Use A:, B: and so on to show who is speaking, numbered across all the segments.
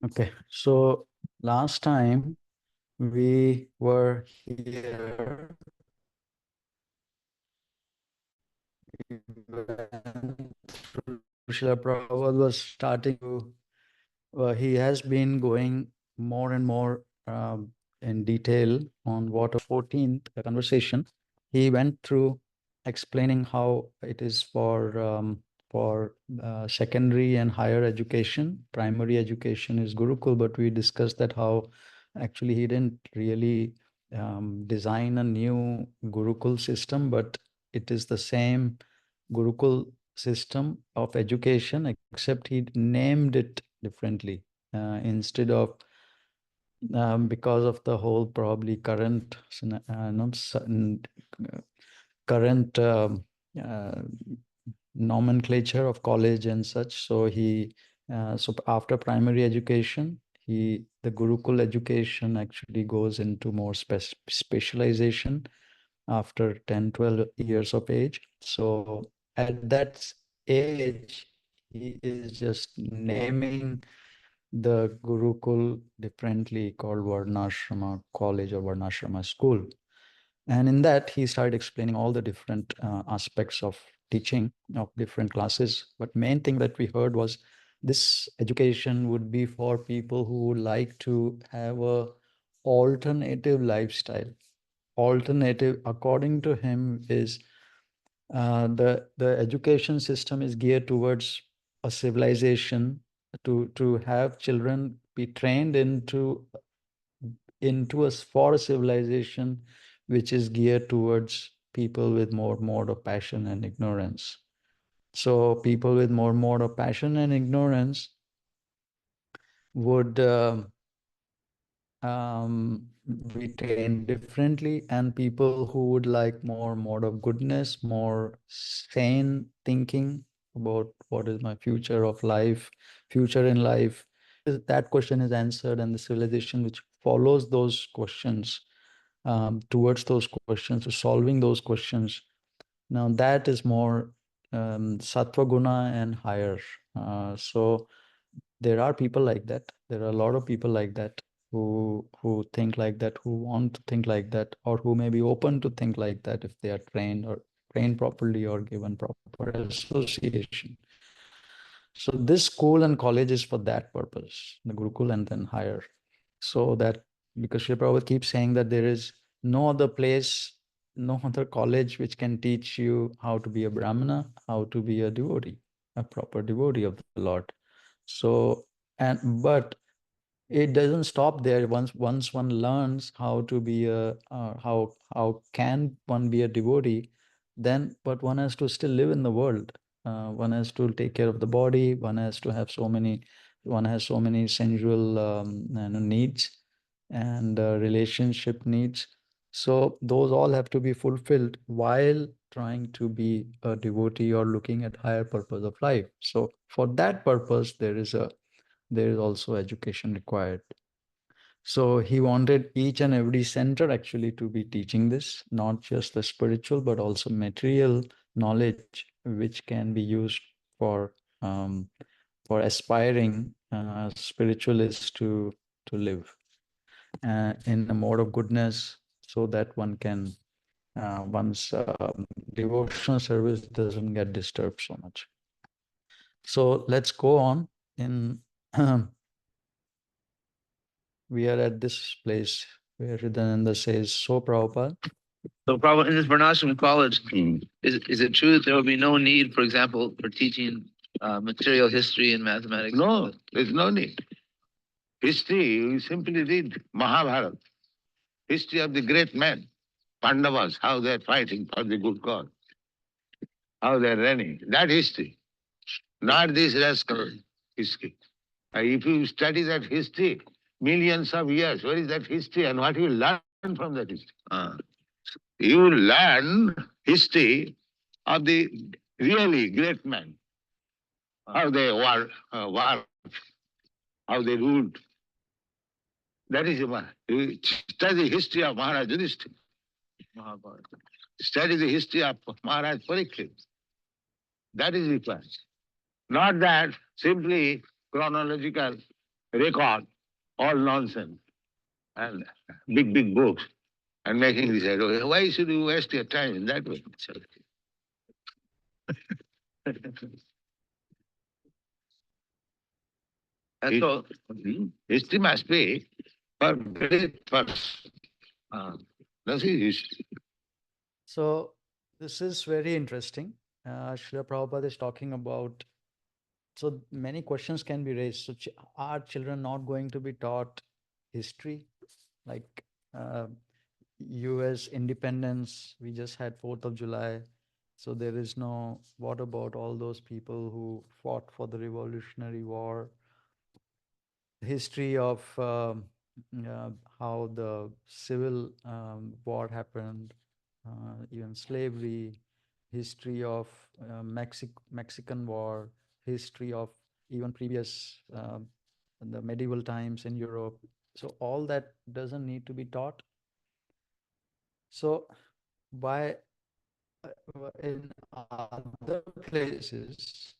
A: Okay, so last time we were here, we went through Srila Prabhupada was starting to, he has been going more and more in detail on what 14th conversation. He went through explaining how it is for secondary and higher education. Primary education is Gurukul, but we discussed that how actually he didn't really design a new Gurukul system, but it is the same Gurukul system of education, except he named it differently instead of because of the whole probably current not current uh, nomenclature of college and such. So he so after primary education, the Gurukul education actually goes into more specialization after 10-12 years of age. So at that age, he is just naming the Gurukul differently, called Varnashrama college or Varnashrama school. And in that, he started explaining all the different aspects of teaching of different classes. But main thing that we heard was this education would be for people who would like to have a alternative lifestyle. Alternative, according to him, is the education system is geared towards a civilization to have children be trained into for a civilization which is geared towards people with more mode of passion and ignorance. So people with more mode of passion and ignorance would be trained differently, and people who would like more mode of goodness, more sane thinking about what is my future of life, future in life, that question is answered, and the civilization which follows those questions, towards those questions, to solving those questions, now that is more sattva guna and higher. So there are people like that. There are a lot of people like that who think like that, who want to think like that, or who may be open to think like that if they are trained properly or given proper association. So this school and college is for that purpose, the Gurukul and then higher. So that because Srila Prabhupada keeps saying that there is no other place, no other college which can teach you how to be a Brahmana, how to be a devotee, a proper devotee of the Lord. So, but it doesn't stop there. Once one learns how to be a how can one be a devotee, then but one has to still live in the world. One has to take care of the body. One has to have so many. One has so many sensual needs and relationship needs. So those all have to be fulfilled while trying to be a devotee or looking at higher purpose of life. So for that purpose, there is also education required. So he wanted each and every center actually to be teaching this, not just the spiritual, but also material knowledge, which can be used for um, aspiring spiritualists to live in a mode of goodness, so that one can one's devotional service doesn't get disturbed so much. So let's go on in. We are at this place where Hridayananda says, so Prabhupada.
B: So Prabhupada, in this Varnashrama college, is it true that there will be no need, for example, for teaching material history and mathematics?
C: No, there's no need. History, you simply read Mahabharata, history of the great men, Pandavas, how they're fighting for the good cause, how they're running. That history, not this rascal history. If you study that history, millions of years, where is that history and what you learn from that history? You learn history of the really great men, how they worked, how they ruled. That is you study history of Maharaj Yudhishthira. Study the history of Maharaj Parikshit. That is required. Not that simply chronological record all nonsense and big books and making this idea. Why should you waste your time in that way?
B: And so,
C: History must be for great person. That's history.
A: So this is very interesting. Srila Prabhupada is talking about, so many questions can be raised. So are children not going to be taught history? Like US independence, we just had 4th of July. So there is no, what about all those people who fought for the Revolutionary War? History of how the civil war happened, even slavery, history of Mexican War, history of even previous the medieval times in Europe. So all that doesn't need to be taught. So by in other places,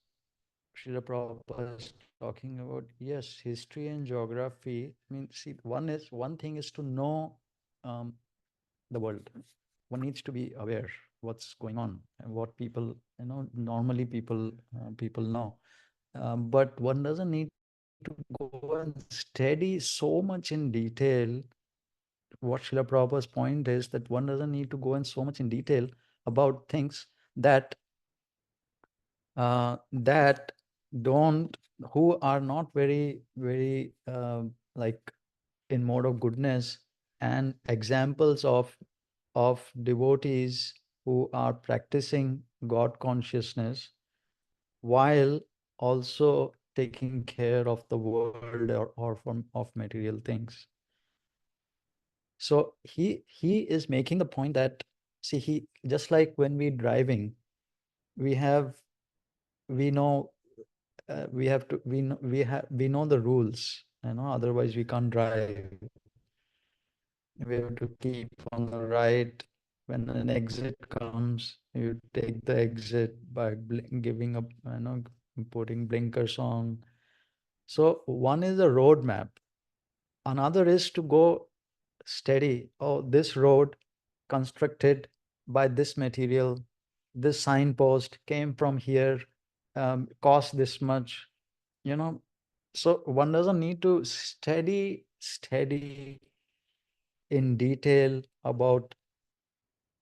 A: Srila Prabhupada is talking about, yes, history and geography. I mean, see, one thing is to know the world. One needs to be aware what's going on and what people, normally people know. But one doesn't need to go and study so much in detail. What Srila Prabhupada's point is that one doesn't need to go in so much in detail about things that that don't, who are not very like in mode of goodness, and examples of devotees who are practicing God consciousness while also taking care of the world or from of material things. So he is making the point that, see, he just like when we driving, we have we know we have to we know the rules, otherwise we can't drive. We have to keep on the right. When an exit comes, you take the exit by giving up, putting blinkers on. So one is a road map. Another is to go steady. Oh, this road constructed by this material, this signpost came from here, cost this much, you know. So one doesn't need to study in detail about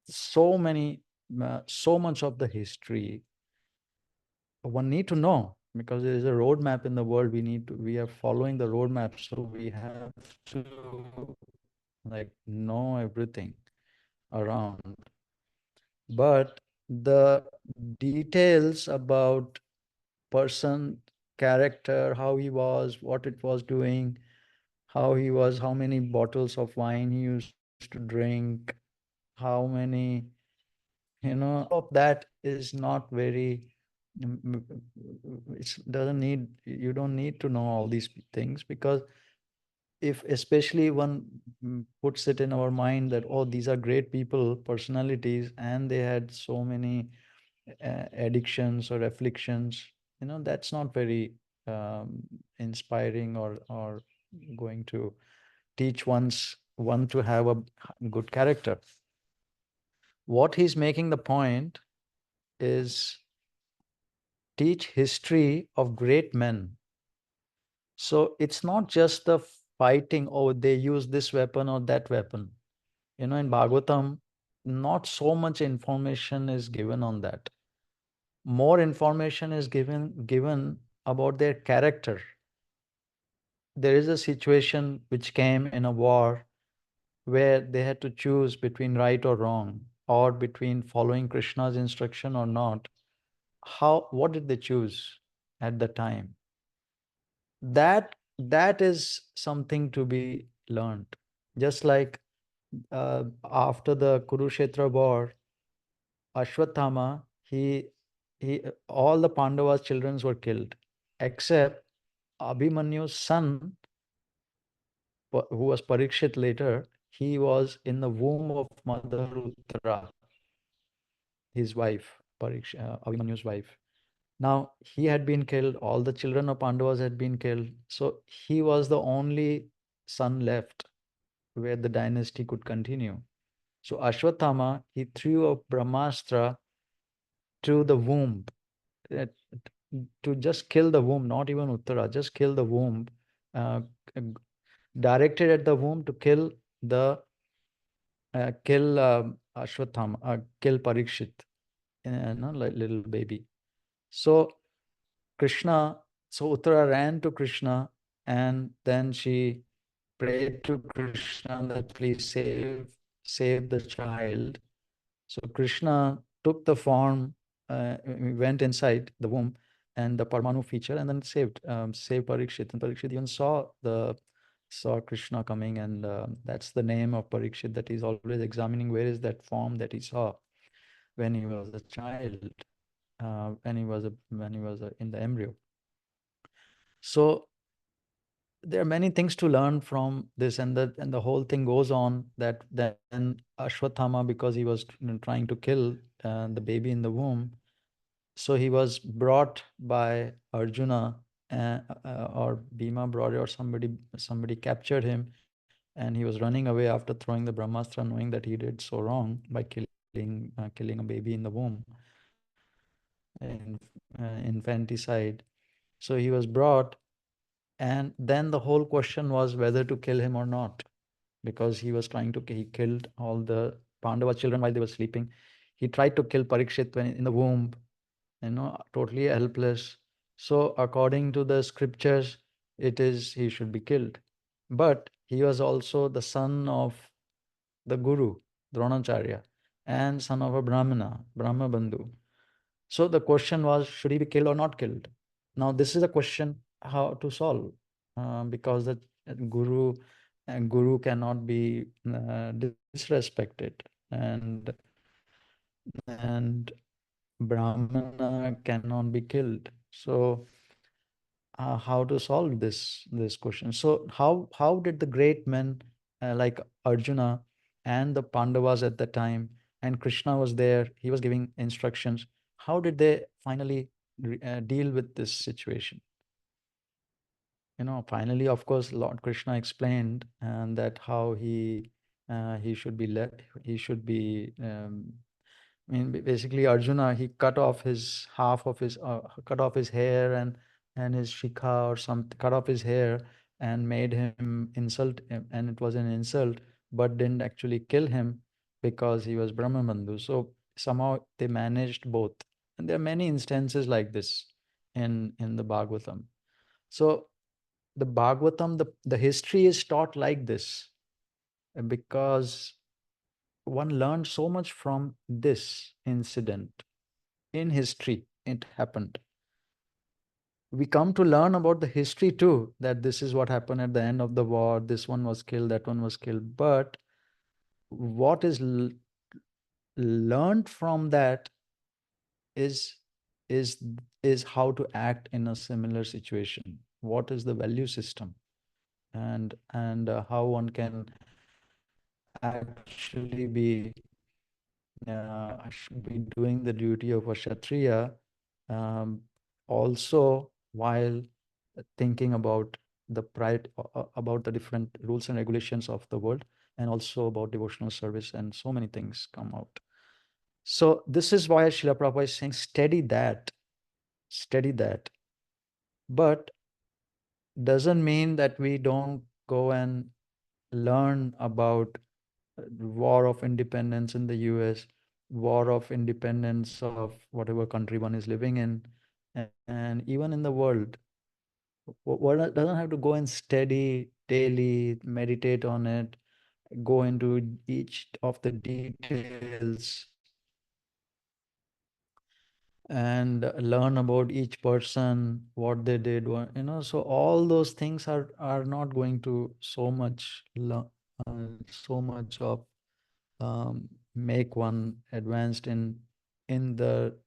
A: so much of the history. One need to know, because there is a roadmap in the world. We are following the roadmap, so we have to like know everything around. But the details about person, character, how he was, what it was doing, how he was, how many bottles of wine he used to drink, how many, all of that is not very, it doesn't need, you don't need to know all these things, because if especially one puts it in our mind that, oh, these are great people, personalities, and they had so many addictions or afflictions, that's not very inspiring or going to teach one to have a good character. What he's making the point is teach history of great men. So it's not just the fighting, oh, they use this weapon or that weapon. In Bhagavatam, not so much information is given on that. More information is given about their character. There is a situation which came in a war where they had to choose between right or wrong, or between following Krishna's instruction or not. What did they choose at the time? That is something to be learned. Just like after the Kurukshetra war, Ashwatthama, he all the Pandavas' children were killed, except Abhimanyu's son, who was Parikshit later. He was in the womb of Mother Uttara, his wife, Abhimanyu's wife. Now he had been killed, all the children of Pandavas had been killed. So he was the only son left where the dynasty could continue. So Ashwatthama, he threw a Brahmastra to the womb, uh, to just kill the womb, not even Uttara, just kill the womb, uh, directed at the womb to the kill Ashwatthama, kill Parikshit, no, like little baby. So Krishna, so Uttara ran to Krishna, and then she prayed to Krishna that please save the child. So Krishna took the form, went inside the womb and the Parmanu feature, and then saved Parikshit. And Parikshit even saw Krishna coming, and that's the name of Parikshit, that he's always examining where is that form that he saw when he was a child, in the embryo. So there are many things to learn from this, and the whole thing goes on that then Ashwatthama, because he was trying to kill the baby in the womb, so he was brought by Arjuna, or Bhima brought it, or somebody captured him, and he was running away after throwing the Brahmastra, knowing that he did so wrong by killing a baby in the womb, in infanticide. So he was brought, and then the whole question was whether to kill him or not, because he killed all the Pandava children while they were sleeping. He tried to kill Parikshit when in the womb, totally helpless. So according to the scriptures, it is he should be killed. But he was also the son of the Guru, Dronacharya, and son of a Brahma Bandhu. So the question was, should he be killed or not killed? Now this is a question how to solve, because the Guru Guru cannot be disrespected, and Brahmana cannot be killed. So how to solve this question? So how did the great men like Arjuna and the Pandavas at the time, and Krishna was there, he was giving instructions. How did they finally deal with this situation? Finally, of course, Lord Krishna explained, and that how he should be he should be basically Arjuna, he cut off his cut off his hair and his shikha or something, cut off his hair and made him insult him, and it was an insult, but didn't actually kill him because he was Brahmabandhu. So somehow they managed both, and there are many instances like this in the Bhagavatam. So the Bhagavatam, the history is taught like this, because one learned so much from this incident in history. It happened. We come to learn about the history too, that this is what happened at the end of the war. This one was killed, that one was killed. But what is learned from that is is is how to act in a similar situation. What is the value system, and how one can actually be doing the duty of a Kshatriya, um, also while thinking about about the different rules and regulations of the world, and also about devotional service, and so many things come out. So this is why Srila Prabhupada is saying, steady that. But doesn't mean that we don't go and learn about war of independence in the US, war of independence of whatever country one is living in, and even in the world. One doesn't have to go and study daily, meditate on it, go into each of the details, and learn about each person, what they did, so all those things are not going to so much of make one advanced in the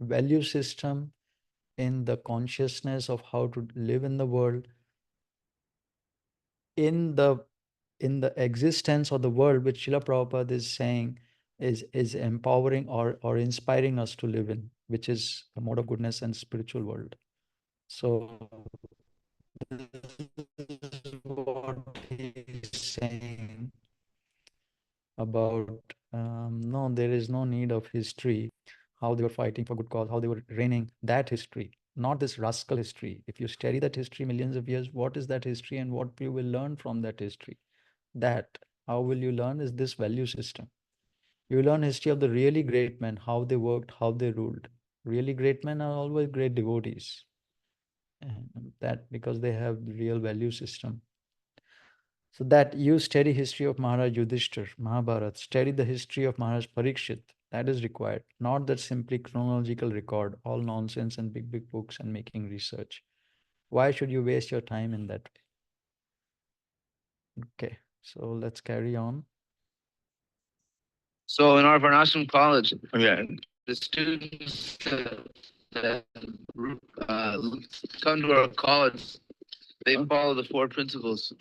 A: value system, in the consciousness of how to live in the world, in the existence of the world, which Srila Prabhupada is saying is empowering or inspiring us to live in. which is a mode of goodness and spiritual world. So this is what he's saying about no, there is no need of history, how they were fighting for good cause, how they were reigning, that history, not this rascal history. If you study that history millions of years, what is that history and what you will learn from that history? That, how will you learn is this value system. You learn history of the really great men, how they worked, how they ruled. Really great men are always great devotees. And that because they have the real value system. So that you study history of Maharaj Yudhishthir, Mahabharata, study the history of Maharaj Parikshit. That is required, not that simply chronological record, all nonsense and big books and making research. Why should you waste your time in that way? Okay, so let's carry on.
B: So in our Varnashrama college,
C: Yeah.
B: the students that come to our college, they follow the four principles.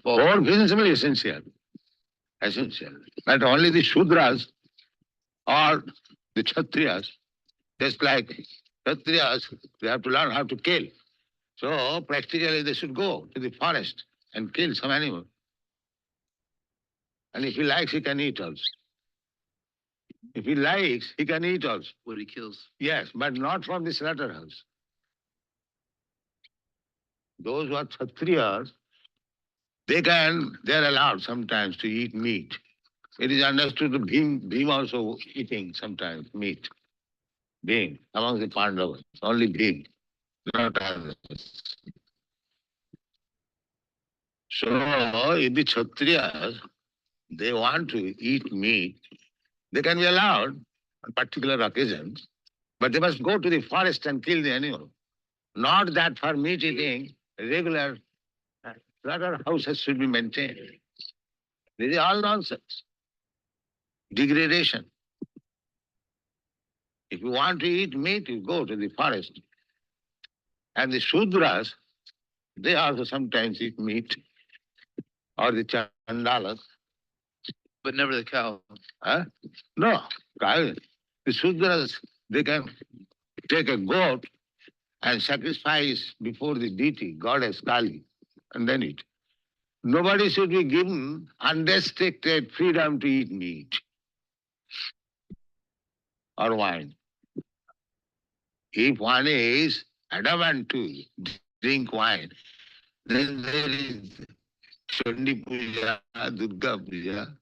C: Four principles essential. Essential. But only the Shudras or the Kshatriyas, just like Kshatriyas, they have to learn how to kill. So practically they should go to the forest and kill some animal. And if he likes, he can eat also. If he likes, he can eat also.
B: What he kills.
C: Yes, but not from the slaughterhouse. Those who are Kshatriyas, they're allowed sometimes to eat meat. It is understood that Bhim also eating sometimes meat. Bhim, among the Pandavas, only Bhim, not others. So if the Kshatriyas, they want to eat meat, they can be allowed on particular occasions, but they must go to the forest and kill the animal. Not that for meat eating, regular slaughterhouses should be maintained. This is all nonsense. Degradation. If you want to eat meat, you go to the forest. And the Shudras, they also sometimes eat meat, or the Chandalas.
B: But never the cow.
C: Huh? No, the Shudras, they can take a goat and sacrifice before the deity, goddess Kali, and then eat. Nobody should be given unrestricted freedom to eat meat or wine. If one is adamant to drink wine, then there is Chandi Puja, Durga Puja.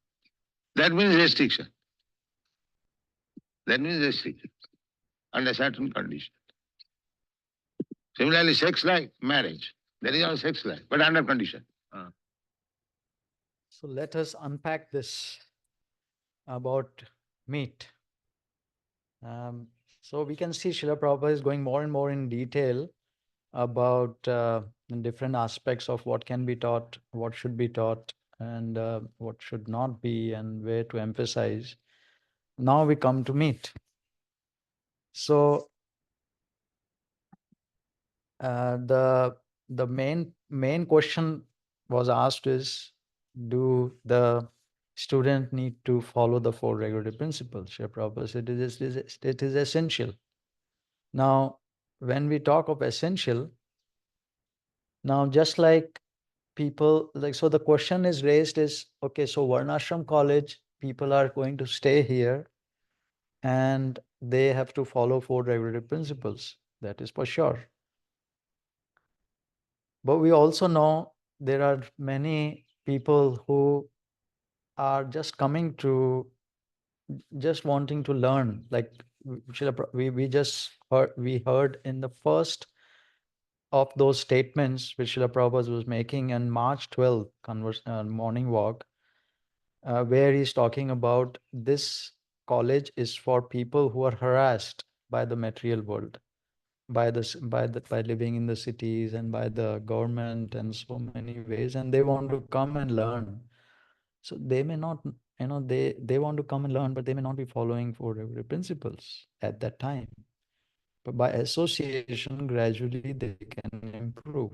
C: That means restriction. That means restriction under certain conditions. Similarly, sex life, marriage. That is all sex life, but under condition.
A: So let us unpack this about meat. So we can see Srila Prabhupada is going more and more in detail about different aspects of what can be taught, what should be taught, and what should not be, and where to emphasize. Now we come to meat. So the main question was asked is, do the student need to follow the four regulative principles? Srila Prabhupada said it is essential. Now, when we talk of essential, now just like people, like, so the question is raised is, okay, so Varnashram college, people are going to stay here and they have to follow four regulative principles. That is for sure. But we also know there are many people who are just coming to, just wanting to learn. Like we just heard in the first of those statements which Srila Prabhupada was making on March 12th morning walk, where he's talking about this college is for people who are harassed by the material world, by living in the cities and by the government and so many ways, and they want to come and learn. So they may not, they want to come and learn, but they may not be following four regulative principles at that time. But by association, gradually they can improve.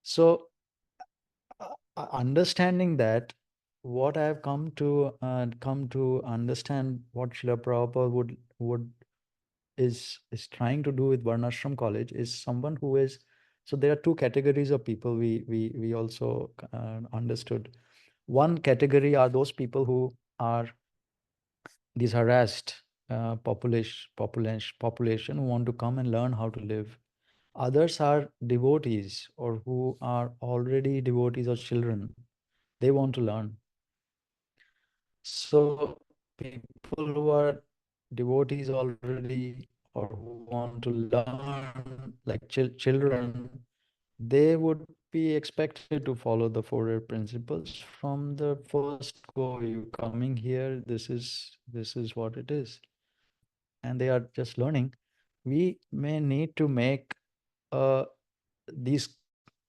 A: So understanding that, what I have come to understand, what Srila Prabhupada would is trying to do with Varnashram College is someone who is, so there are two categories of people we also understood. One category are those people who are these harassed population who want to come and learn how to live. Others are devotees or who are already devotees or children. They want to learn. So people who are devotees already or who want to learn, like children, they would be expected to follow the four principles from the first go. You coming here, this is what it is, and they are just learning. We may need to make uh, these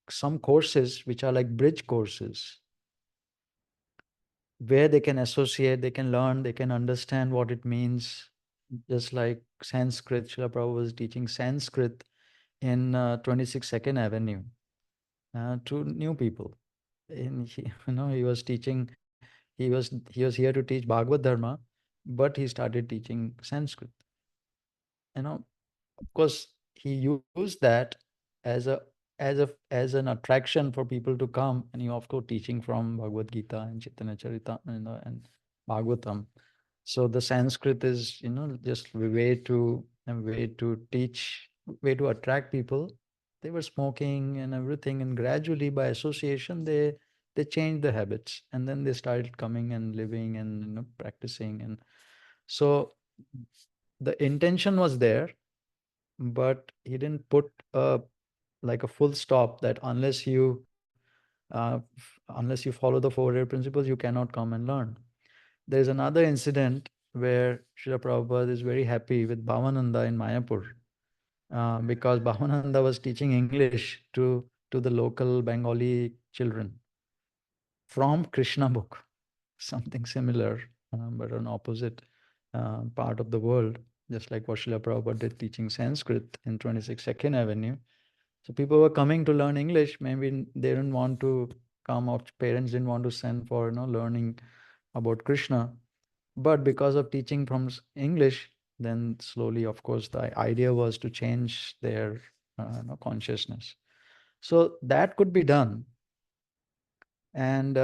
A: some courses which are like bridge courses where they can associate, they can learn, they can understand what it means. Just like Sanskrit, Srila Prabhupada was teaching Sanskrit in 26 Second Avenue to new people. And he was teaching. He was here to teach Bhagavad Dharma, but he started teaching Sanskrit. Of course, he used that as a as an attraction for people to come, and he of course teaching from Bhagavad Gita and Chaitanya Charita, and Bhagavatam. So the Sanskrit is just a way to teach, way to attract people. They were smoking and everything, and gradually by association they changed the habits, and then they started coming and living and practicing. And so the intention was there, but he didn't put like a full stop that unless you follow the four air principles, you cannot come and learn. There's another incident where Srila Prabhupada is very happy with Bhavananda in Mayapur because Bhavananda was teaching English to the local Bengali children from Krishna book, something similar, but an opposite part of the world, just like what Srila Prabhupada did teaching Sanskrit in 26 Second Avenue. So people were coming to learn English. Maybe they didn't want to come, or parents didn't want to send for learning about Krishna. But because of teaching from English, then slowly, of course, the idea was to change their consciousness. So that could be done. And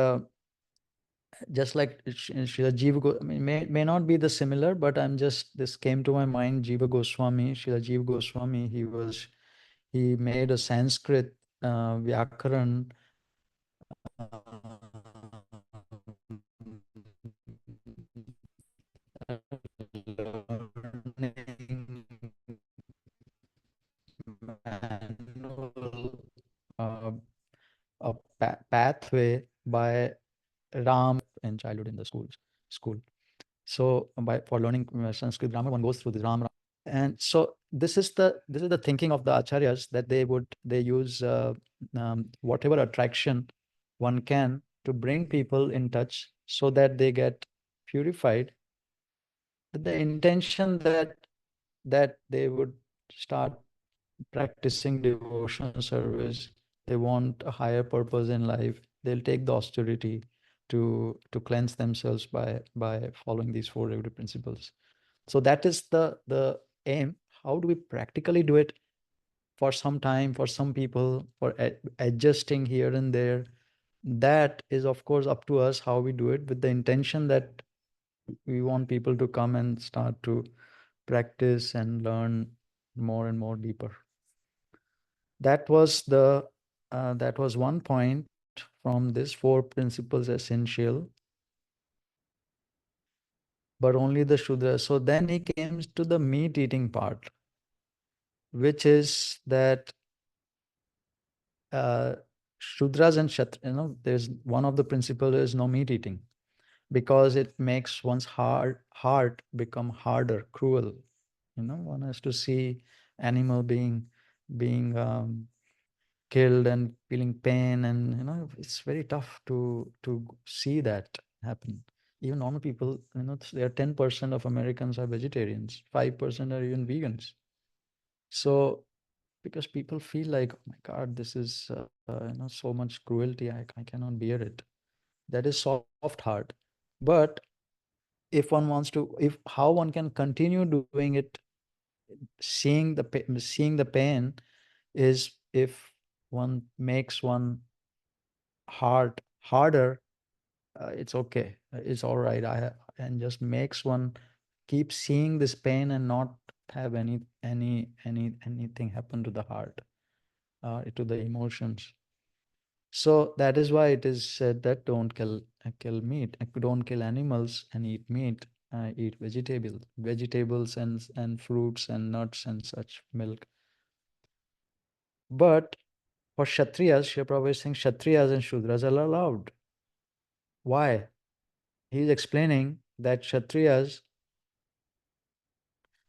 A: just like Srila Jiva, I mean, may not be the similar, but this came to my mind. Jiva Goswami, Srila Jiva Goswami, he made a Sanskrit Vyakaran learning manual, a pathway by Ram in childhood in the school. So for learning Sanskrit grammar, one goes through the Ram. And so this is the thinking of the acharyas, that they use whatever attraction one can to bring people in touch so that they get purified, with the intention that they would start practicing devotional service. They want a higher purpose in life. They'll take the austerity to cleanse themselves by following these four regular principles. So that is the aim. How do we practically do it? For some time, for some people, for adjusting here and there, that is of course up to us how we do it, with the intention that we want people to come and start to practice and learn more and more deeper. That was one point from this four principles essential, but only the Shudra. So then he came to the meat eating part, which is that Shudras and Kshatriya, there's one of the principles is no meat eating, because it makes one's heart become harder, cruel. One has to see animal being killed and feeling pain, and it's very tough to see that happen. Even normal people, there are 10% of Americans are vegetarians, 5% are even vegans. So because people feel like, oh my God, this is so much cruelty, I cannot bear it. That is soft heart. But if one wants to, if how one can continue doing it seeing the pain is, if one makes one heart harder, it's okay, it's all right. And just makes one keep seeing this pain and not have anything happen to the heart, to the emotions. So that is why it is said that don't kill meat, don't kill animals and eat meat, eat vegetables and fruits and nuts and such, milk. But for Kshatriyas, Srila Prabhupada is saying Kshatriyas and Shudras are allowed. Why? He is explaining that Kshatriyas,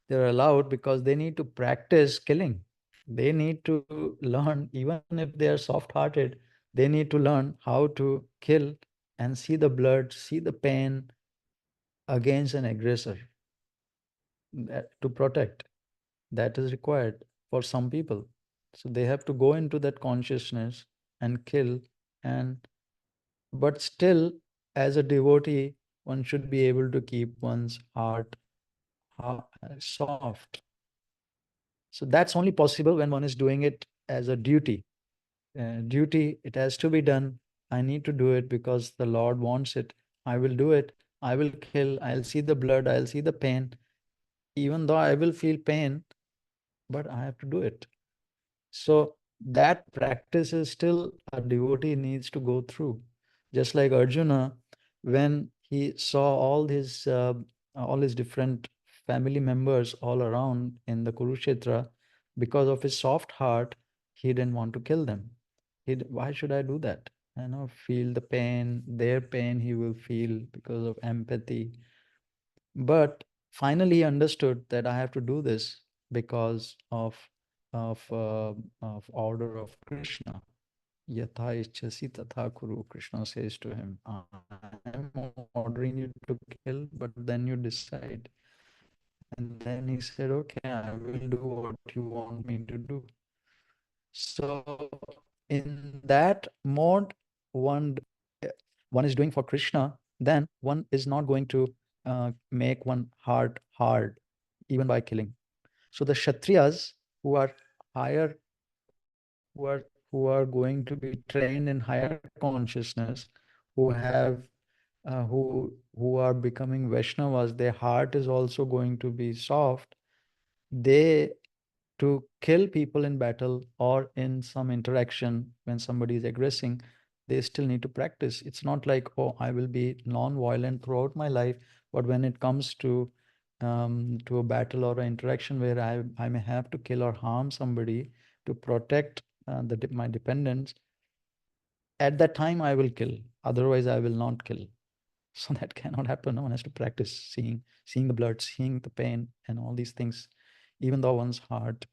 A: they're allowed because they need to practice killing. They need to learn, even if they are soft-hearted, they need to learn how to kill and see the blood, see the pain against an aggressor, to protect. That is required for some people. So they have to go into that consciousness and kill. And but still, as a devotee, one should be able to keep one's heart soft. So that's only possible when one is doing it as a duty. Duty, it has to be done. I need to do it because the Lord wants it. I will do it. I will kill. I'll see the blood. I'll see the pain. Even though I will feel pain, but I have to do it. So that practice is still a devotee needs to go through. Just like Arjuna, when he saw all his different family members all around in the Kurukshetra, because of his soft heart, he didn't want to kill them. Why should I do that? Feel the pain, their pain he will feel because of empathy. But finally he understood that I have to do this because of order of Krishna. Yatha ichchasi tatha kuru. Krishna says to him, I'm ordering you to kill, but then you decide. And then he said, okay, I will do what you want me to do. So in that mode, one one is doing for Krishna, then one is not going to make one heart hard, even by killing. So the Kshatriyas who are higher, who are going to be trained in higher consciousness, who have who are becoming Vaishnavas, their heart is also going to be soft. They to kill people in battle or in some interaction when somebody is aggressing, they still need to practice. It's not like, oh, I will be non-violent throughout my life, but when it comes to a battle or an interaction where I may have to kill or harm somebody to protect my dependents, at that time I will kill. Otherwise, I will not kill. So that cannot happen. One has to practice seeing the blood, seeing the pain, and all these things, even though one's heart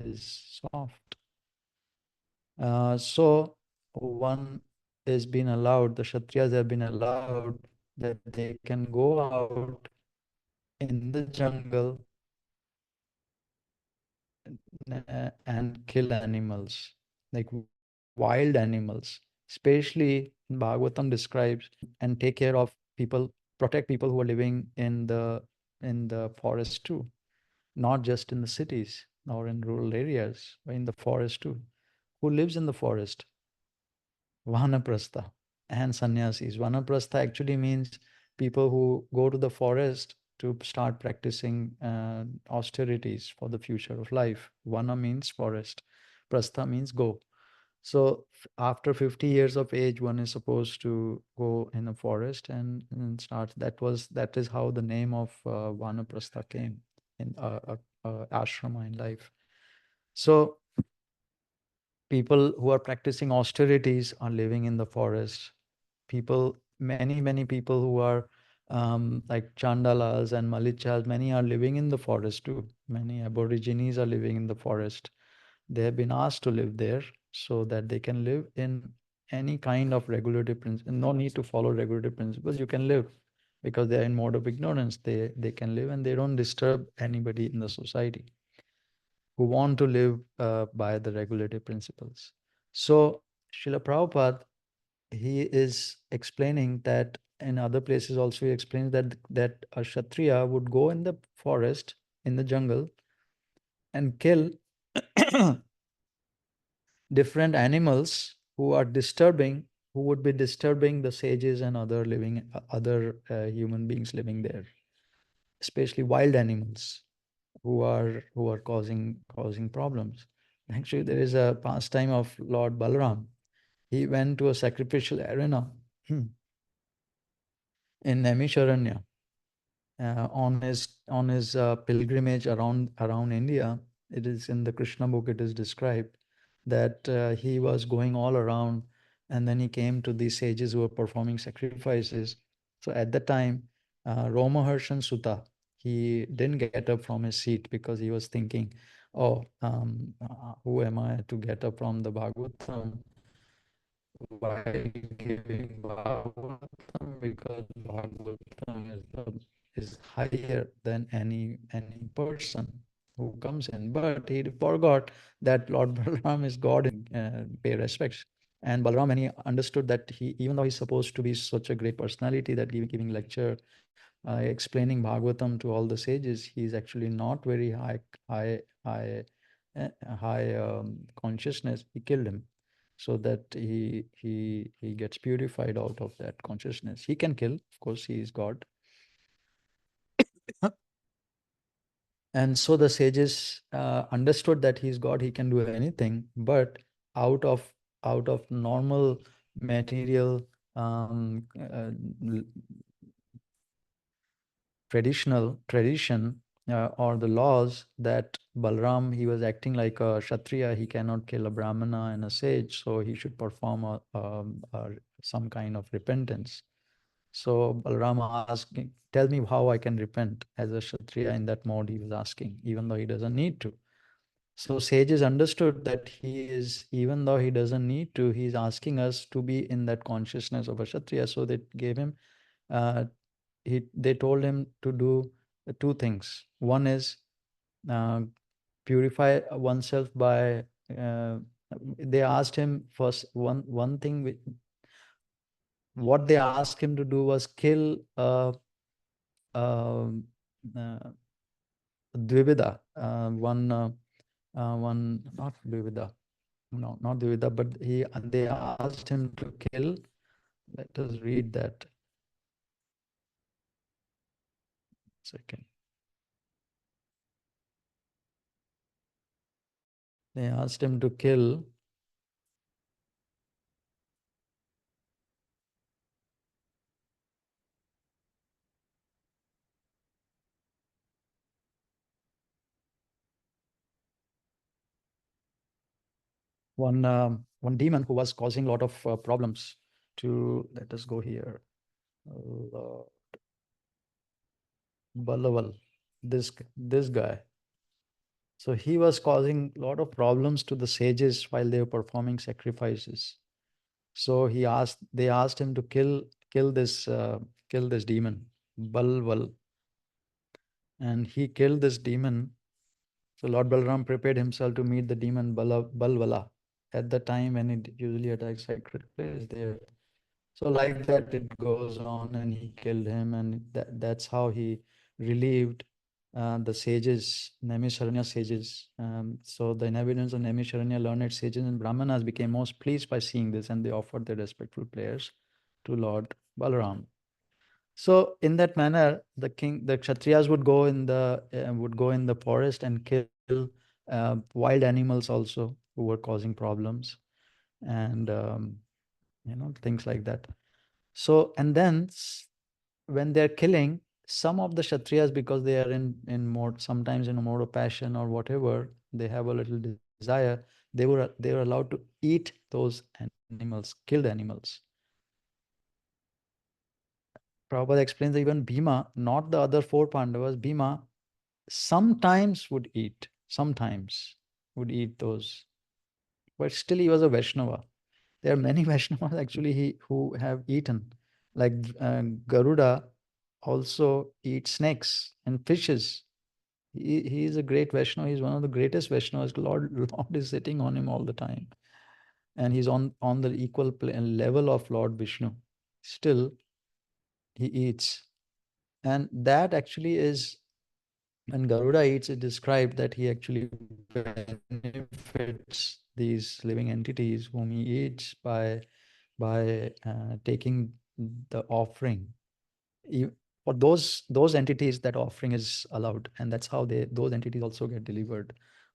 A: is soft. So one is being allowed, the Kshatriyas have been allowed that they can go out in the jungle and kill animals, like wild animals, especially Bhagavatam describes, and take care of people, protect people who are living in the forest too, not just in the cities or in rural areas, but in the forest too. Who lives in the forest? Vanaprastha and sannyasis. Vanaprastha actually means people who go to the forest to start practicing austerities for the future of life. Vana means forest, prastha means go. So after 50 years of age, one is supposed to go in a forest and start. That is how the name of Vanaprastha came in ashrama in life. So people who are practicing austerities are living in the forest. Many people who are like Chandalas and Malichas, many are living in the forest too. Many Aborigines are living in the forest. They have been asked to live there so that they can live in any kind of regulative principle. No need to follow regulative principles. You can live because they are in mode of ignorance. They can live and they don't disturb anybody in the society who want to live by the regulative principles. So Srila Prabhupada, he is explaining that in other places also he explains that a Kshatriya would go in the forest, in the jungle, and kill different animals who are disturbing, who would be disturbing the sages and other living, other human beings living there, especially wild animals who are causing problems. Actually, there is a pastime of Lord Balaram. He went to a sacrificial arena in Naimisharanya on his pilgrimage around India. It is in the Krishna book. It is described that he was going all around, and then he came to these sages who were performing sacrifices. So at the time, Romaharshan Sutta, he didn't get up from his seat because he was thinking, "Oh, who am I to get up from the Bhagavatam while giving Bhagavatam? Because Bhagavatam is higher than any person who comes in." But he forgot that Lord Balaram is God and pay respects. And Balaram, when he understood that he, even though he's supposed to be such a great personality that giving lecture, explaining Bhagavatam to all the sages, he's actually not very high uh, high consciousness. He killed him so that he gets purified out of that consciousness. He can kill, of course, he is God. And so the sages understood that he's God, he can do anything, but out of normal material tradition or the laws, that Balram, he was acting like a Kshatriya, he cannot kill a Brahmana and a sage, so he should perform some kind of repentance. So Balrama asked, "Tell me how I can repent as a Kshatriya." In that mode, he was asking, even though he doesn't need to. So sages understood that he is, even though he doesn't need to, he's asking us to be in that consciousness of a Kshatriya. So they gave him, uh, they told him to do two things. One is uh, purify oneself by, they asked him first, one thing, what they asked him to do was kill um, uh, Dvivida, one, not Dvivida, no, not Dvivida, but they asked him to kill. Let us read that. Second. They asked him to kill one demon who was causing a lot of problems to, let us go here, Lord Balaval, this guy. So he was causing a lot of problems to the sages while they were performing sacrifices. So they asked him to kill this demon, Balval, and he killed this demon. So Lord Balram prepared himself to meet the demon Balvala at the time when it usually attacks sacred place there. So like that it goes on, and he killed him, and that's how he relieved the sages, Naimisharanya sages. So the inhabitants of Naimisharanya, learned sages and Brahmanas, became most pleased by seeing this, and they offered their respectful prayers to Lord Balaram. So in that manner, the Kshatriyas would go in the forest and kill wild animals also who were causing problems, and things like that. So, and then when they're killing some of the Kshatriyas, because they are in mode, sometimes in a mode of passion or whatever, they have a little desire, they were allowed to eat those animals, killed animals. Prabhupada explains that even Bhima, not the other four Pandavas, Bhima sometimes would eat those, but still he was a Vaishnava. There are many Vaishnavas actually who have eaten, like Garuda also eats snakes and fishes. He is a great Vaishnava. He's one of the greatest Vaishnavas. Lord is sitting on him all the time, and he's on the equal level of Lord Vishnu. Still, he eats, and that actually is When Garuda eats, it described that he actually benefits these living entities whom he eats by taking the offering. For those entities, that offering is allowed, and that's how those entities also get delivered,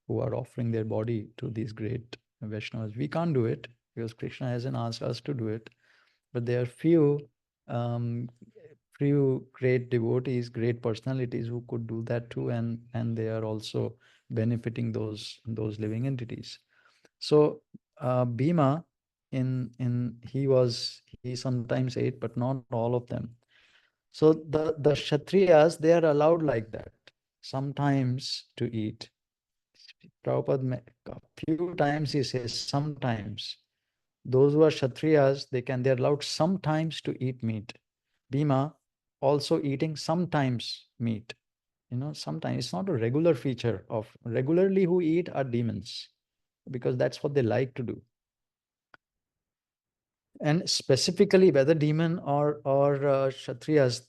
A: who are offering their body to these great Vaishnavas. We can't do it because Krishna hasn't asked us to do it, but there are um, few great devotees, great personalities who could do that too, and they are also benefiting those living entities. So Bhima, he sometimes ate, but not all of them. So the Kshatriyas, they are allowed like that, sometimes to eat. Prabhupada, a few times he says sometimes. Those who are Kshatriyas, they're allowed sometimes to eat meat. Bhima also eating sometimes meat. Sometimes it's not a regular feature of regularly who eat are demons, because that's what they like to do. And specifically whether demon or Kshatriyas,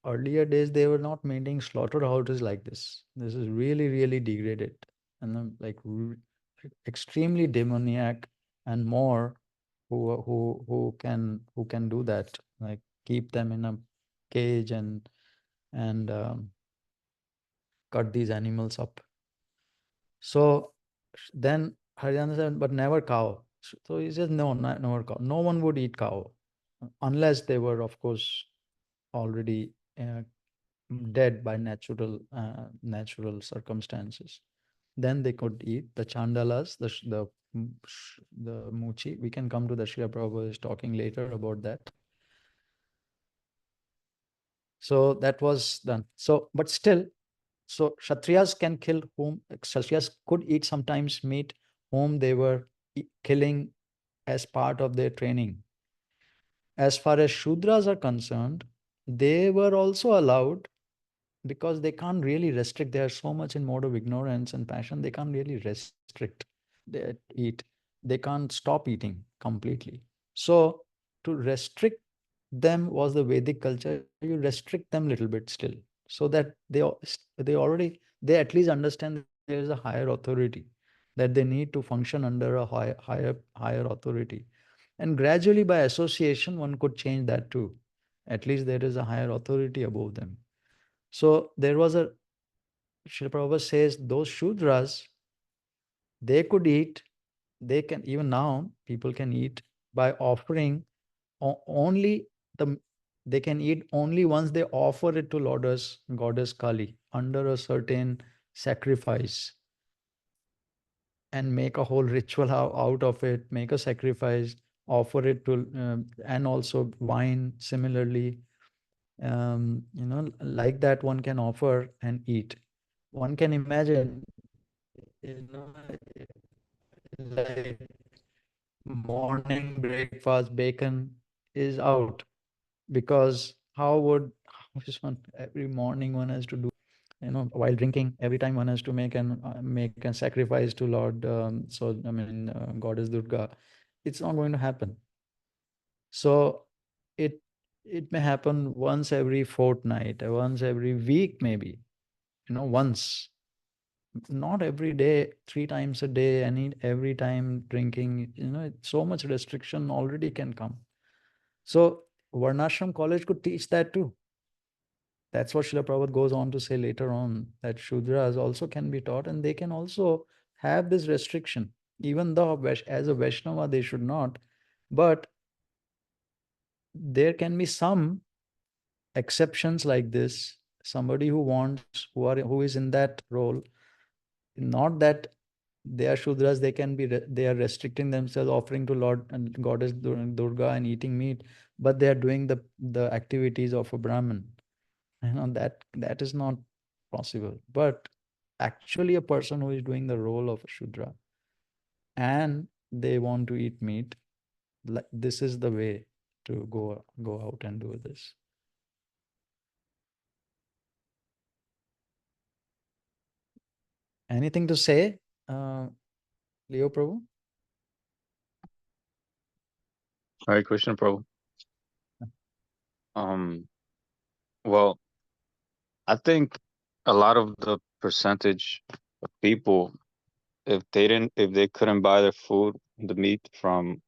A: earlier days they were not maintaining slaughterhouses like this. This is really, really degraded and like extremely demoniac, and more who can do that, like keep them in a cage and cut these animals up. So then Haryana said, but never cow. So he says, no, never cow. No one would eat cow unless they were, of course, already dead by natural circumstances. Then they could eat the chandalas, the muchi. We can come to the Srila Prabhupada is talking later about that. So that was done. So, but still, so Kshatriyas can kill whom Kshatriyas could eat sometimes meat whom they were killing as part of their training. As far as Shudras are concerned, they were also allowed, because they can't really restrict. They are so much in mode of ignorance and passion, they can't really restrict they eat. They can't stop eating completely. So to restrict them was the Vedic culture. You restrict them a little bit still, so that they at least understand there is a higher authority, that they need to function under a higher authority. And gradually, by association, one could change that too. At least there is a higher authority above them. So there was a, Srila Prabhupada says, those Shudras, they could eat, they can, even now, people can eat by offering only the, they can eat only once they offer it to Goddess Kali under a certain sacrifice, and make a whole ritual out of it, make a sacrifice, offer it to, and also wine similarly. Like that one can offer and eat. One can imagine, you know, like morning breakfast bacon is out, because how would every morning one has to do, while drinking, every time one has to make a sacrifice to Lord, Goddess Durga. It's not going to happen. So it it may happen once every fortnight, once every week, maybe, once, not every day, 3 times a day, every time drinking, so much restriction already can come. So Varnashram college could teach that too. That's what Srila Prabhupada goes on to say later on, that Shudras also can be taught, and they can also have this restriction, even though as a Vaishnava they should not. But there can be some exceptions like this. Somebody who is in that role, not that they are Shudras, they are restricting themselves, offering to Lord and Goddess Durga and eating meat, but they are doing the activities of a Brahmin. That is not possible. But actually a person who is doing the role of a Shudra and they want to eat meat, this is the way to go out and do this. Anything to say, Leo Prabhu?
D: Hare Krishna, Prabhu. Well, I think a lot of the percentage of people, if they couldn't buy their food, the meat from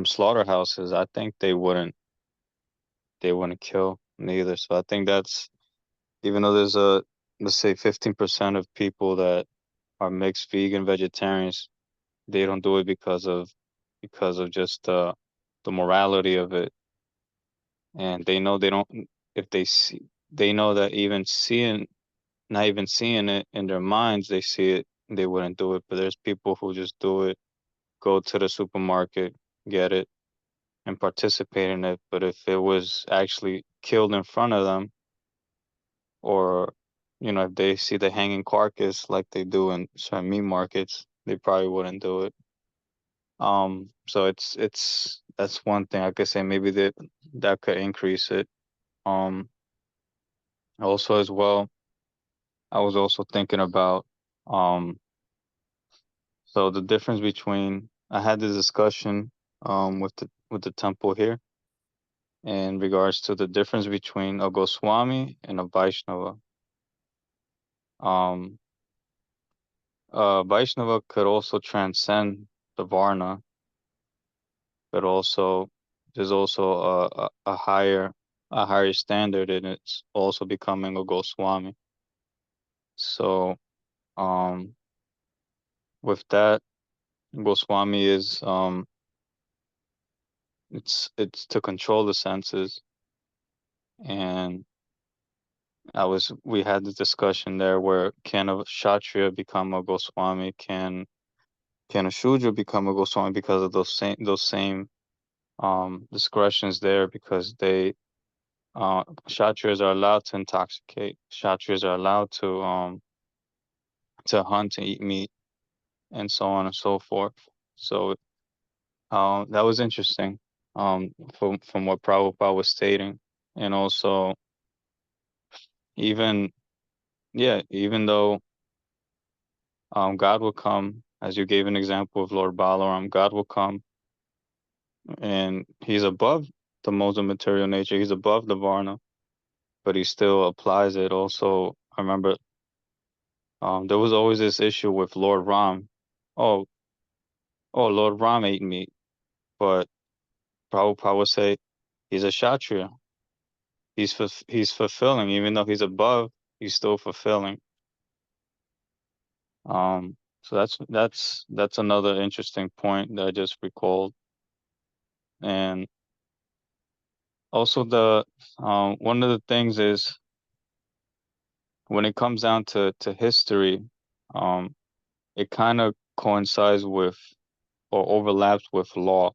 D: slaughterhouses, I think they wouldn't kill neither. So I think that's, even though there's let's say 15% of people that are mixed vegan vegetarians, they don't do it because of just the morality of it, and they know they don't, if they see, they know that even seeing, not even seeing it in their minds, they see it, they wouldn't do it. But there's people who just do it, go to the supermarket, get it, and participate in it. But if it was actually killed in front of them, or if they see the hanging carcass like they do in certain meat markets, they probably wouldn't do it. So that's one thing I could say, maybe that could increase it. Also as well, I was also thinking about, so the difference between, I had this discussion with the temple here in regards to the difference between a Goswami and a Vaishnava. Vaishnava could also transcend the Varna, but also there's also a higher standard, and it's also becoming a Goswami. So with that, Goswami is it's to control the senses, and we had the discussion there where, can a Kshatriya become a Goswami? Can a Shudra become a Goswami because of those same discretions there, because they Kshatriyas are allowed to intoxicate. Kshatriyas are allowed to hunt and eat meat, and so on and so forth. So that was interesting, from what Prabhupada was stating. And also, even though God will come, as you gave an example of Lord Balaram, God will come, and he's above the modes of material nature, he's above the Varna, but he still applies it. Also, I remember there was always this issue with Lord Ram. Oh, Lord Ram ate meat, but Prabhupada would say he's a Kshatriya. He's fulfilling, even though he's above, he's still fulfilling. So that's another interesting point that I just recalled. And also one of the things is, when it comes down to history, it kind of coincides with, or overlaps with, law.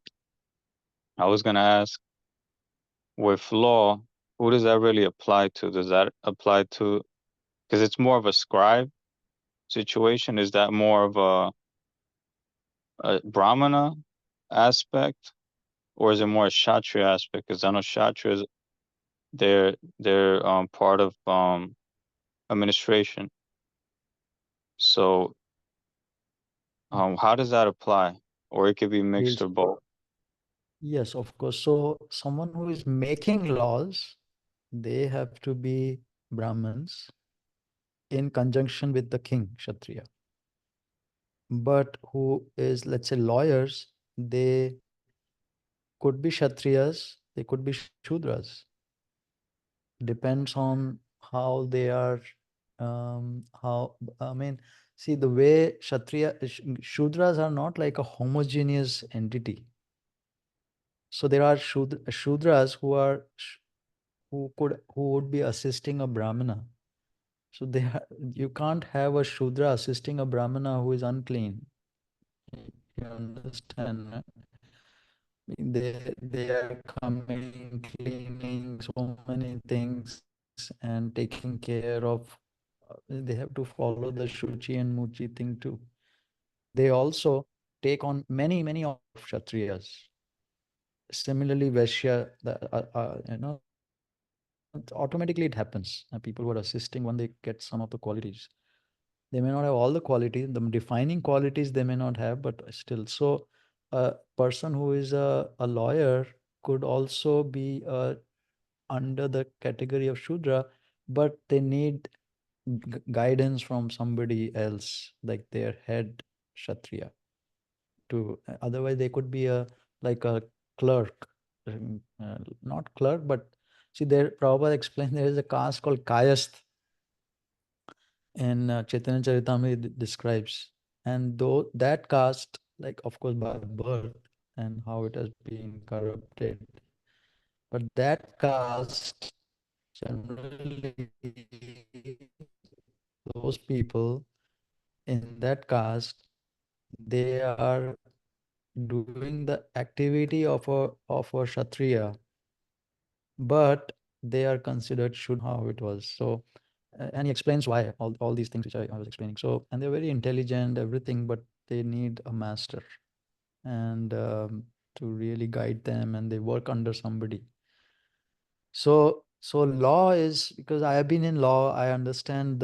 D: I was gonna ask, with law, who does that really apply to? Does that apply to, because it's more of a scribe situation, is that more of a Brahmana aspect, or is it more a Kshatriya aspect? Because I know Kshatriyas, they're part of administration. So how does that apply? Or it could be mixed or both.
A: Yes, of course. So someone who is making laws, they have to be Brahmins in conjunction with the king, Kshatriya. But who is, let's say, lawyers, they could be Kshatriyas, they could be Shudras. Depends on how they are, see, the way Shudras are not like a homogeneous entity. So there are Shudras who would be assisting a Brahmana. So you can't have a Shudra assisting a Brahmana who is unclean. You understand? Right? They are coming, cleaning so many things and taking care of. They have to follow the Shuchi and Muchi thing too. They also take on many of Kshatriyas. Similarly, Vaishya, automatically it happens. People who are assisting, when they get some of the qualities, they may not have all the qualities, the defining qualities they may not have, but still. So a person who is a lawyer could also be under the category of Shudra, but they need guidance from somebody else, like their head Kshatriya. Otherwise they could be a like a clerk, not clerk, but see there Prabhupada explained there is a caste called Kayasth in Chaitanya Charitamrita describes, and though that caste, like of course by birth and how it has been corrupted, but that caste generally, those people in that caste, they are doing the activity of a Kshatriya, but they are considered should how it was. So and he explains why all these things which I was explaining. So and they're very intelligent, everything, but they need a master and to really guide them, and they work under somebody. So law is, because I have been in law, I understand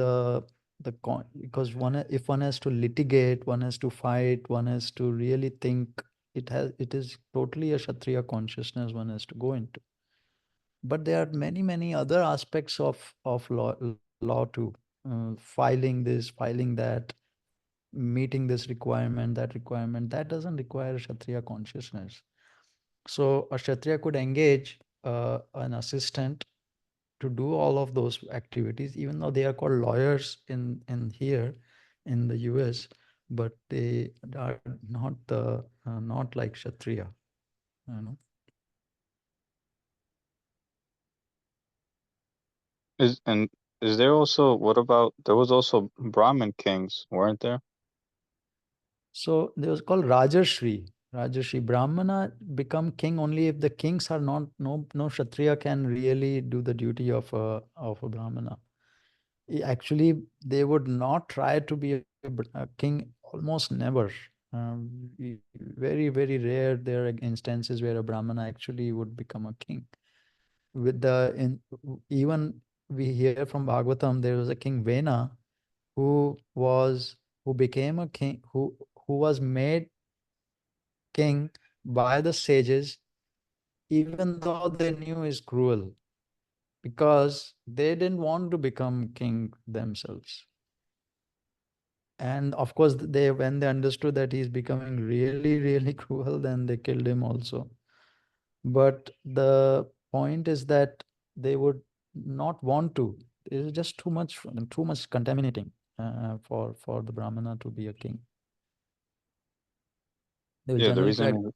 A: because if one has to litigate, one has to fight, one has to really think, it is totally a Kshatriya consciousness one has to go into. But there are many other aspects of law too. Filing this, filing that, meeting this requirement, that requirement, that doesn't require Kshatriya consciousness. So a Kshatriya could engage an assistant to do all of those activities, even though they are called lawyers in here in the US, but they are not like Kshatriya, you know.
D: And is there also, what about, there was also Brahmin kings, weren't there?
A: So they was called Rajarshri. Rajarshri. Brahmana become king only if the kings are not, no Kshatriya can really do the duty of a Brahmana. Actually, they would not try to be a king, almost never. Very rare there are instances where a Brahmana actually would become a king. Even we hear from Bhagavatam, there was a king Vena who became a king, who was made king by the sages, even though they knew is cruel, because they didn't want to become king themselves. And of course, when they understood that he's becoming really cruel, then they killed him also. But the point is that they would not want to. It is just too much contaminating for the Brahmana to be a king. They will
D: Yeah, the
A: generally try
D: reason,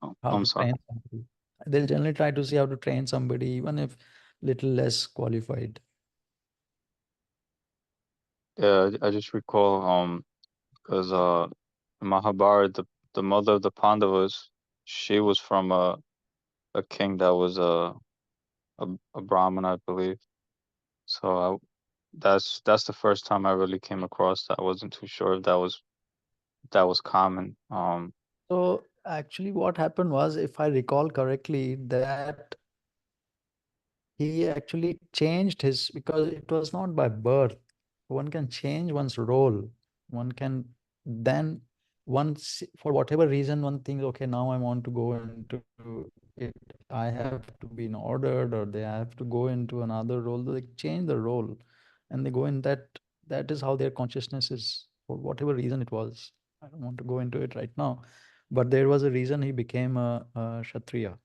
D: oh,
A: how
D: I'm
A: to
D: sorry.
A: train somebody. They'll generally try to see how to train somebody, even if little less qualified.
D: Yeah, I just recall, because Mahabharata, the mother of the Pandavas, she was from a king that was a Brahmin, I believe. So that's the first time I really came across that. I wasn't too sure if that was common.
A: So actually, what happened was, if I recall correctly, that he actually changed his, because it was not by birth. One can change one's role. One can then, once for whatever reason one thinks, okay, now I want to go into it, I have to be in ordered, or they have to go into another role. They change the role, and they go in that. That is how their consciousness is, for whatever reason it was. I don't want to go into it right now, but there was a reason he became a Kshatriya.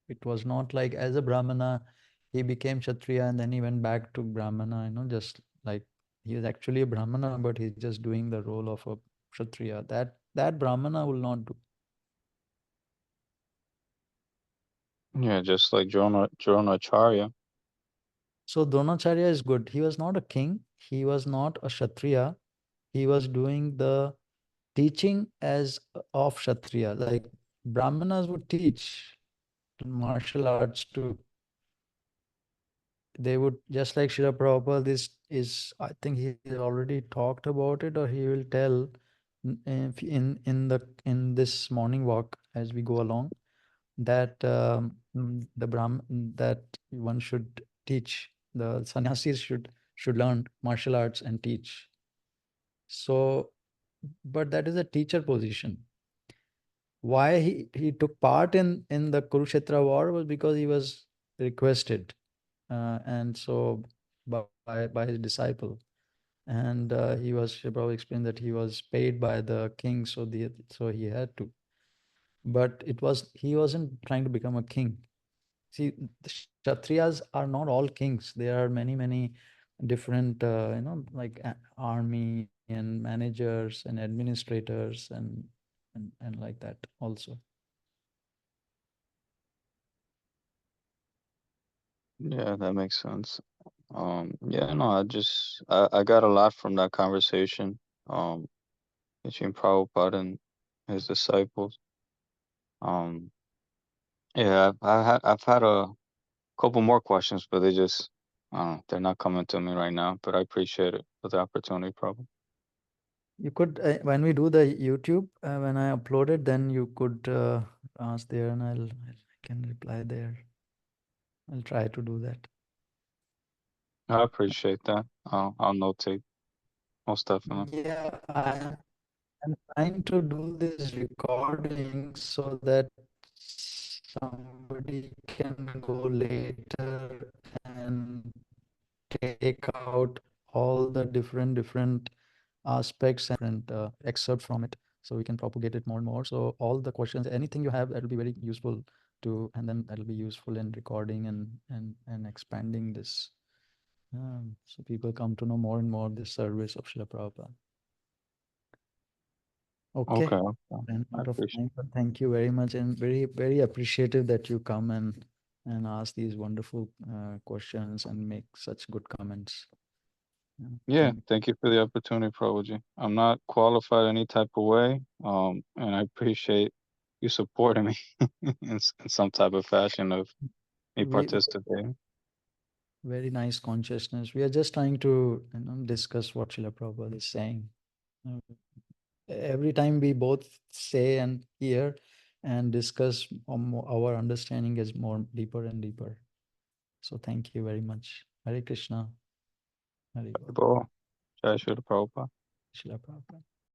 A: It was not like as a Brahmana, he became Kshatriya and then he went back to Brahmana, just like he is actually a Brahmana, but he's just doing the role of a Kshatriya. That Brahmana will not do.
D: Yeah, just like Dronacharya.
A: So Dronacharya is good. He was not a king, he was not a Kshatriya. He was doing the teaching as of Kshatriya. Like Brahmanas would teach martial arts too. They would, just like Srila Prabhupada, this is, I think he already talked about it, or he will tell in this morning walk as we go along, that the Brahman, that one should teach, the sannyasis should learn martial arts and teach. So, but that is a teacher position. Why he took part in the Kurukshetra war was because he was requested. And so by by his disciple. And Srila Prabhupada explained that he was paid by the king, so he had to. But he wasn't trying to become a king. See, the Kshatriyas are not all kings. There are many different, like army and managers and administrators and like that also.
D: Yeah, that makes sense. Yeah, no, I got a lot from that conversation, between Prabhupada and his disciples. Um, yeah, I've had a couple more questions, but they're not coming to me right now. But I appreciate it for the opportunity, Prabhupada.
A: You could, when we do the YouTube, when I upload it, then you could ask there, and I can reply there. I'll try to do that.
D: I appreciate that. I'll notate, most definitely.
A: Yeah, I'm trying to do this recording so that somebody can go later and take out all the different aspects and excerpt from it, so we can propagate it more and more. So all the questions, anything you have, that will be very useful and then that'll be useful in recording and expanding this, so people come to know more and more the service of Srila Prabhupada. Okay.
D: Okay,
A: Ran
D: I
A: out of
D: appreciate.
A: time, but thank you very much, and very appreciative that you come and ask these wonderful questions and make such good comments.
D: Yeah,
A: Thank
D: thank you for the opportunity, Prabhuji. I'm not qualified any type of way, and I appreciate you supporting me in some type of fashion of me
A: we
D: participating.
A: Very nice consciousness. We are just trying to discuss what Srila Prabhupada is saying. Uh, Every time we both say and hear and discuss, our understanding is more deeper and deeper. So thank you very much. Hare Krishna. Hare Bol.
D: Cool. Jai Shri Prabhupada.
A: Srila Prabhupada.